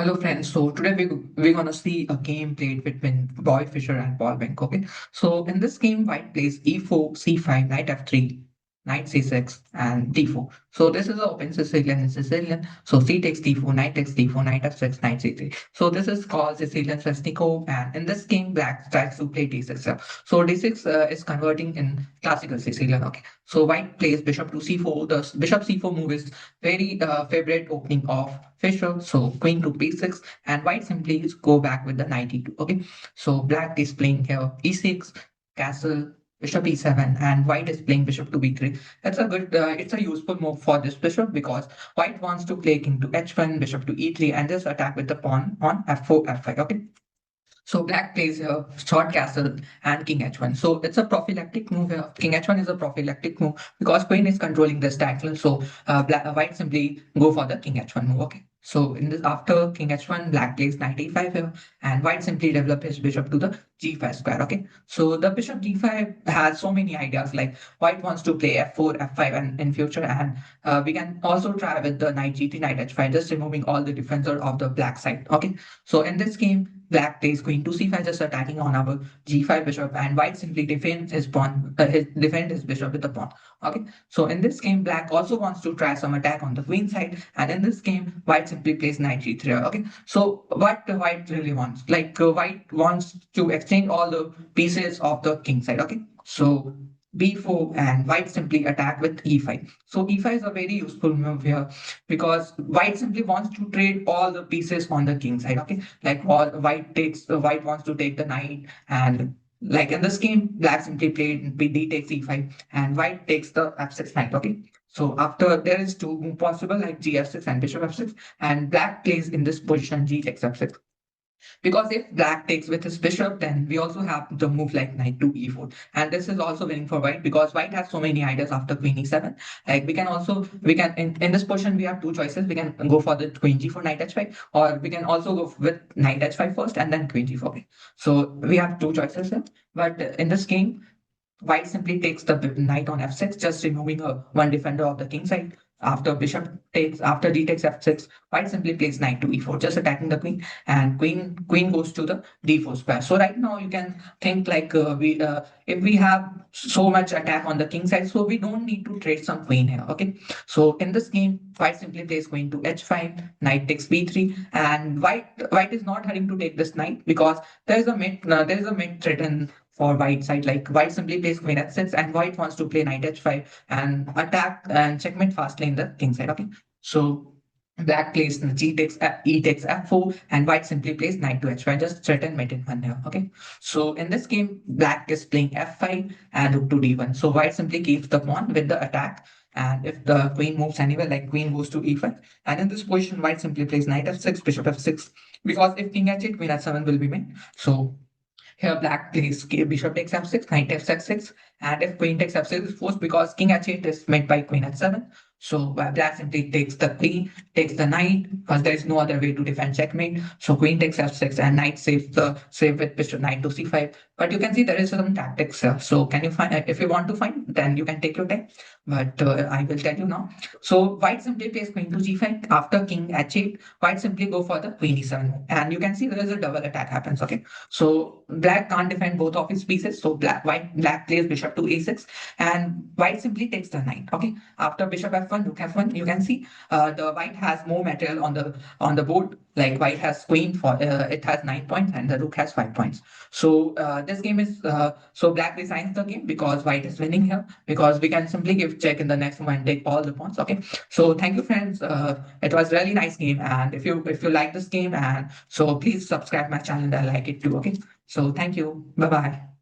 Hello friends, so today we're gonna see a game played between Bobby Fischer and Pal Benko. Okay, so in this game, White plays e4, c5, knight f3, knight c6, and d4. So this is an open Sicilian and Sicilian. So c takes d4, knight takes d4, knight f6, knight c3. So this is called Sicilian Festico, and in this game, Black tries to play d6. So d6 is converting in classical Sicilian. Okay, so White plays bishop to c4. The bishop c4 move is very favorite opening of Fischer. So queen to b6, and White simply go back with the knight e2. Okay, so Black is playing here e6, castle, bishop e7, and White is playing bishop to b3. It's a useful move for this bishop because White wants to play king to h1, bishop to e3, and just attack with the pawn on f4, f5. Okay, so Black plays here short castle and king h1. So it's a prophylactic move here. King h1 is a prophylactic move because queen is controlling this diagonal. So White simply go for the king h1 move. Okay. So in this after king h1, Black plays knight e5 here, and White simply develop his bishop to the g5 square. Okay. So the bishop g5 has so many ideas. Like White wants to play f4, f5, and in future, and we can also try with the knight g3, knight h5, just removing all the defender of the Black side. Okay. So in this game, Black plays queen to c5, just attacking on our g5 bishop, and White simply defends his pawn, defend his bishop with the pawn. Okay, so in this game, Black also wants to try some attack on the queen side, and in this game, White simply plays knight g3. Okay, so what White really wants, White wants to exchange all the pieces of the king side. Okay, so b4, and White simply attack with e5. So e5 is a very useful move here because White simply wants to trade all the pieces on the king side. Okay, like White wants to take the knight, and like in this game, Black simply played d takes e5, and White takes the f6 knight. Okay, so after there is two move possible like g f6 and bishop f6, and Black plays in this position g takes f6. Because if Black takes with his bishop, then we also have the move like knight to e4. And this is also winning for White because White has so many ideas after queen e7. Like we can in this position we have two choices. We can go for the queen g4, knight h5, or we can also go with knight h5 first and then queen g4. So we have two choices here. But in this game, White simply takes the knight on f6, just removing one defender of the king side. After d takes f6, White simply plays knight to e4, just attacking the queen, and queen goes to the d4 square. So right now you can think like we if we have so much attack on the king side, so we don't need to trade some queen here. Okay, so in this game, White simply plays queen to h5, knight takes b3, and White is not having to take this knight because there is a mid threat for White side. Like White simply plays queen f6, and White wants to play knight h5 and attack and checkmate fastly in the king side. Okay, so Black plays e takes f4, and White simply plays knight to h5, just threaten mate in one here. Okay, so in this game, Black is playing f5 and rook to d1. So White simply keeps the pawn with the attack. And if the queen moves anywhere, like queen goes to e5, and in this position, White simply plays knight f6, bishop f6, because if king h8, queen h7 will be made. So here, Black plays bishop takes f6, knight takes f6, and if queen takes f6 is forced because king h8 is met by queen h7. So Black simply takes the queen, takes the knight, because there is no other way to defend checkmate. So queen takes f6, and knight save with bishop knight to c5. But you can see there is some tactics here. So can you find if you want to find, then you can take your time. But I will tell you now. So White simply plays queen to g5 after king h8. White simply go for the queen e7, and you can see there is a double attack happens. Okay, so Black can't defend both of his pieces. So Black plays bishop to a6, and White simply takes the knight. Okay, after bishop f1, rook f1, you can see the White has more material on the board. Like White has queen for it has 9 points, and the rook has 5 points. So this game is so Black resigns the game because White is winning here, because we can simply give check in the next move and take all the pawns. Okay, so thank you friends. It was really nice game, and if you like this game, and so please subscribe my channel and I like it too. Okay, so thank you. Bye bye.